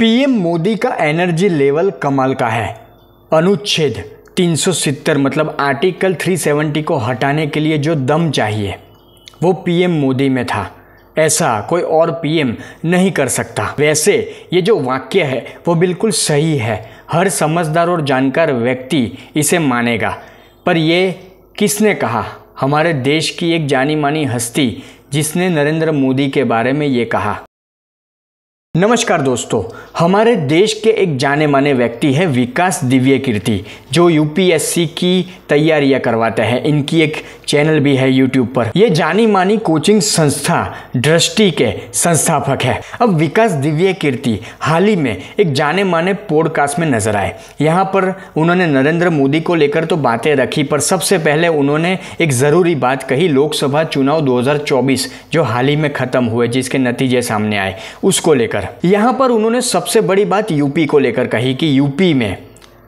PM Modi का energy level कमाल का है। अनुच्छेद 370 मतलब आर्टिकल 370 को हटाने के लिए जो दम चाहिए वो पीएम मोदी में था। ऐसा कोई और पीएम नहीं कर सकता। वैसे ये जो वाक्य है वो बिल्कुल सही है, हर समझदार और जानकार व्यक्ति इसे मानेगा। पर ये किसने कहा? हमारे देश की एक जानी मानी हस्ती जिसने नरेंद्र मोदी के बारे में ये कहा। नमस्कार दोस्तों, हमारे देश के एक जाने माने व्यक्ति है विकास दिव्य कीर्ति, जो यूपीएससी की तैयारियां करवाते हैं। इनकी एक चैनल भी है यूट्यूब पर। ये जानी मानी कोचिंग संस्था दृष्टि के संस्थापक है। अब विकास दिव्य कीर्ति हाल ही में एक जाने माने पॉडकास्ट में नजर आए। यहाँ पर उन्होंने नरेंद्र मोदी को लेकर तो बातें रखी, पर सबसे पहले उन्होंने एक ज़रूरी बात कही। लोकसभा चुनाव 2024 जो हाल ही में ख़त्म हुए, जिसके नतीजे सामने आए, उसको लेकर यहाँ पर उन्होंने सबसे बड़ी बात यूपी को लेकर कही कि यूपी में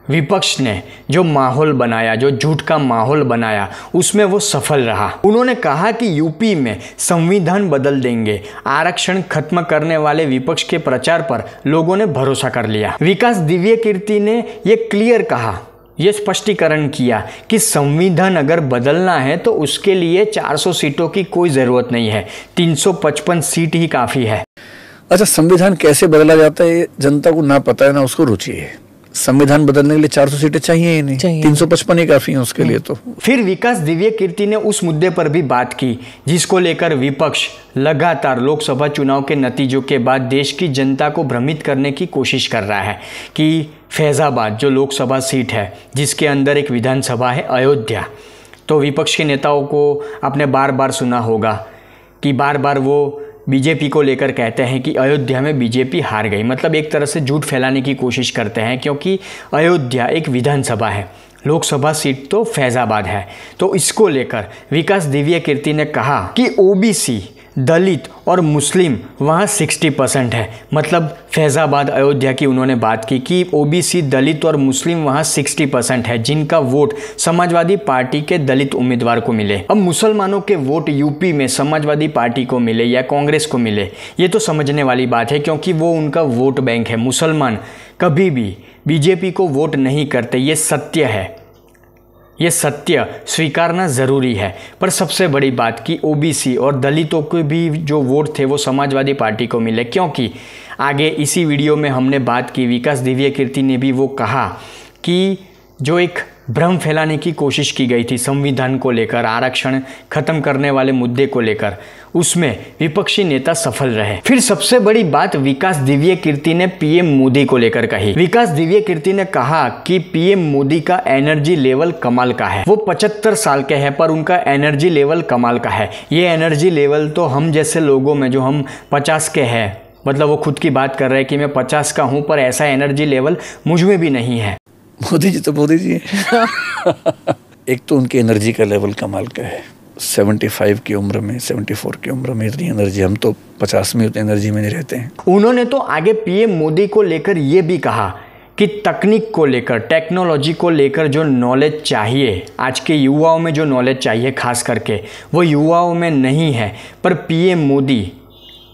विपक्ष ने जो माहौल बनाया, जो झूठ का माहौल बनाया, उसमें वो सफल रहा। उन्होंने कहा कि यूपी में संविधान बदल देंगे। आरक्षण खत्म करने वाले विपक्ष के प्रचार पर लोगों ने भरोसा कर लिया। विकास दिव्य कीर्ति ने ये क्लियर कहा, ये स्पष्टीकरण किया कि संविधान अगर बदलना है तो उसके लिए 400 सीटों की कोई ज़रूरत नहीं है, 355 सीट ही काफ़ी है। अच्छा, संविधान कैसे बदला जाता है जनता को ना पता है, ना उसको रुचि है। संविधान बदलने के लिए 400 सीटें चाहिए ही नहीं, 355 ही काफी है उसके लिए। तो फिर विकास दिव्य कीर्ति ने उस मुद्दे पर भी बात की जिसको लेकर विपक्ष लगातार लोकसभा चुनाव के नतीजों के बाद देश की जनता को भ्रमित करने की कोशिश कर रहा है कि फैजाबाद जो लोकसभा सीट है, जिसके अंदर एक विधानसभा है अयोध्या, तो विपक्ष के नेताओं को आपने बार बार सुना होगा कि बार बार वो बीजेपी को लेकर कहते हैं कि अयोध्या में बीजेपी हार गई। मतलब एक तरह से झूठ फैलाने की कोशिश करते हैं, क्योंकि अयोध्या एक विधानसभा है, लोकसभा सीट तो फैजाबाद है। तो इसको लेकर विकास दिव्य कीर्ति ने कहा कि ओबीसी, दलित और मुस्लिम वहाँ 60% है। मतलब फैजाबाद अयोध्या की उन्होंने बात की कि ओबीसी, दलित और मुस्लिम वहाँ 60% है, जिनका वोट समाजवादी पार्टी के दलित उम्मीदवार को मिले। अब मुसलमानों के वोट यूपी में समाजवादी पार्टी को मिले या कांग्रेस को मिले, ये तो समझने वाली बात है, क्योंकि वो उनका वोट बैंक है। मुसलमान कभी भी बीजेपी को वोट नहीं करते, ये सत्य है, ये सत्य स्वीकारना ज़रूरी है। पर सबसे बड़ी बात कि ओबीसी और दलितों के भी जो वोट थे वो समाजवादी पार्टी को मिले, क्योंकि आगे इसी वीडियो में हमने बात की, विकास दिव्य कीर्ति ने भी वो कहा कि जो एक भ्रम फैलाने की कोशिश की गई थी संविधान को लेकर, आरक्षण खत्म करने वाले मुद्दे को लेकर, उसमें विपक्षी नेता सफल रहे। फिर सबसे बड़ी बात विकास दिव्य कीर्ति ने पीएम मोदी को लेकर कही। विकास दिव्य कीर्ति ने कहा कि पीएम मोदी का एनर्जी लेवल कमाल का है। वो 75 साल के हैं, पर उनका एनर्जी लेवल कमाल का है। ये एनर्जी लेवल तो हम जैसे लोगों में, जो हम 50 के हैं, मतलब वो खुद की बात कर रहे हैं कि मैं 50 का हूँ, पर ऐसा एनर्जी लेवल मुझ में भी नहीं है। मोदी जी तो मोदी जी एक तो उनकी एनर्जी का लेवल कमाल का है। 75 की उम्र में, 74 की उम्र में इतनी एनर्जी, हम तो 50 में उतनी एनर्जी में नहीं रहते हैं। उन्होंने तो आगे पीएम मोदी को लेकर ये भी कहा कि तकनीक को लेकर, टेक्नोलॉजी को लेकर जो नॉलेज चाहिए, आज के युवाओं में जो नॉलेज चाहिए खास करके, वो युवाओं में नहीं है। पर पीएम मोदी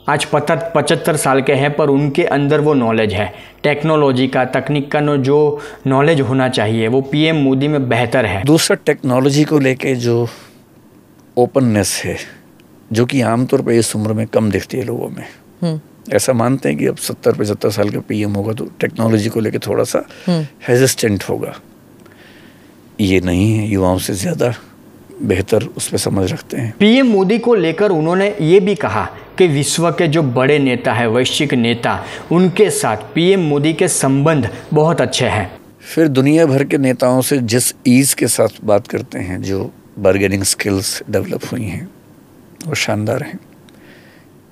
आज 75 साल के हैं, पर उनके अंदर वो नॉलेज है। टेक्नोलॉजी का, तकनीक का जो नॉलेज होना चाहिए वो पीएम मोदी में बेहतर है। दूसरा, टेक्नोलॉजी को लेके जो ओपननेस है, जो कि आमतौर पर इस उम्र में कम दिखती है लोगों में। ऐसा मानते हैं कि अब 70-75 साल का पीएम होगा तो टेक्नोलॉजी को लेके थोड़ा सा हेजिस्टेंट होगा। ये नहीं है, युवाओं से ज़्यादा बेहतर उस पर समझ रखते हैं। पीएम मोदी को लेकर उन्होंने ये भी कहा कि विश्व के जो बड़े नेता है, वैश्विक नेता, उनके साथ पीएम मोदी के संबंध बहुत अच्छे हैं। फिर दुनिया भर के नेताओं से जिस ईज़ के साथ बात करते हैं, जो बार्गेनिंग स्किल्स डेवलप हुई हैं, वो शानदार हैं।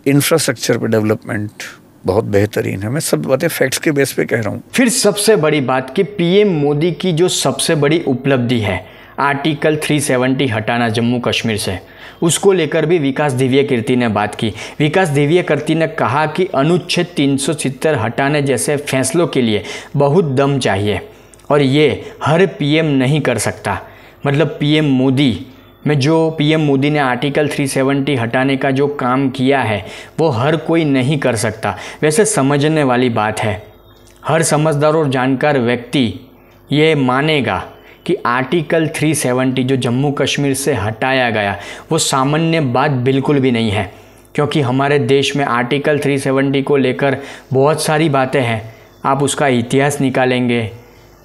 इंफ्रास्ट्रक्चर पे डेवलपमेंट बहुत बेहतरीन है। मैं सब बातें फैक्ट्स के बेस पे कह रहा हूँ। फिर सबसे बड़ी बात कि पीएम मोदी की जो सबसे बड़ी उपलब्धि है, आर्टिकल 370 हटाना जम्मू कश्मीर से, उसको लेकर भी विकास दिव्य कीर्ति ने बात की। विकास दिव्य कीर्ति ने कहा कि अनुच्छेद 370 हटाने जैसे फैसलों के लिए बहुत दम चाहिए और ये हर पीएम नहीं कर सकता। मतलब पीएम मोदी में जो पीएम मोदी ने आर्टिकल 370 हटाने का जो काम किया है वो हर कोई नहीं कर सकता। वैसे समझने वाली बात है हर समझदार और जानकार व्यक्ति ये मानेगा कि आर्टिकल 370 जो जम्मू कश्मीर से हटाया गया वो सामान्य बात बिल्कुल भी नहीं है, क्योंकि हमारे देश में आर्टिकल 370 को लेकर बहुत सारी बातें हैं। आप उसका इतिहास निकालेंगे,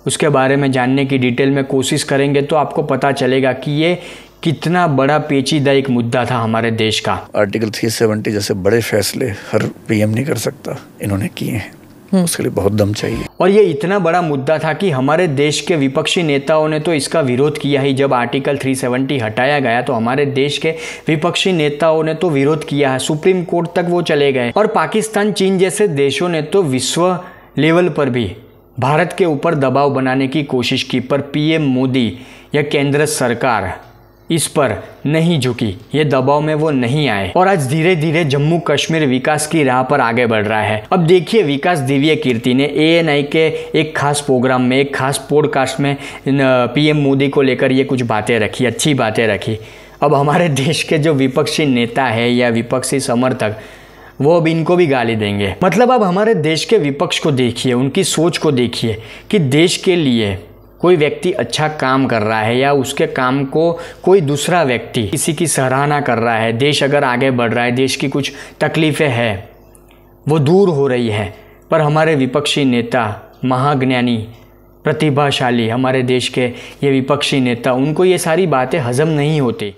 उसके बारे में जानने की डिटेल में कोशिश करेंगे तो आपको पता चलेगा कि ये कितना बड़ा पेचीदा एक मुद्दा था हमारे देश का। आर्टिकल 370 जैसे बड़े फैसले हर पीएम नहीं कर सकता, इन्होंने किए हैं, उसके लिए बहुत दम चाहिए। और ये इतना बड़ा मुद्दा था कि हमारे देश के विपक्षी नेताओं ने तो इसका विरोध किया ही। जब आर्टिकल 370 हटाया गया तो हमारे देश के विपक्षी नेताओं ने तो विरोध किया है, सुप्रीम कोर्ट तक वो चले गए। और पाकिस्तान, चीन जैसे देशों ने तो विश्व लेवल पर भी भारत के ऊपर दबाव बनाने की कोशिश की, पर पीएम मोदी या केंद्र सरकार इस पर नहीं झुकी, ये दबाव में वो नहीं आए और आज धीरे धीरे जम्मू कश्मीर विकास की राह पर आगे बढ़ रहा है। अब देखिए, विकास दिव्य कीर्ति ने ANI के एक खास प्रोग्राम में, एक खास पॉडकास्ट में पीएम मोदी को लेकर ये कुछ बातें रखी, अच्छी बातें रखी। अब हमारे देश के जो विपक्षी नेता है या विपक्षी समर्थक, वो अब इनको भी गाली देंगे। मतलब अब हमारे देश के विपक्ष को देखिए, उनकी सोच को देखिए कि देश के लिए कोई व्यक्ति अच्छा काम कर रहा है या उसके काम को कोई दूसरा व्यक्ति किसी की सराहना कर रहा है, देश अगर आगे बढ़ रहा है, देश की कुछ तकलीफ़ें हैं वो दूर हो रही है, पर हमारे विपक्षी नेता, महाज्ञानी, प्रतिभाशाली हमारे देश के ये विपक्षी नेता, उनको ये सारी बातें हजम नहीं होती।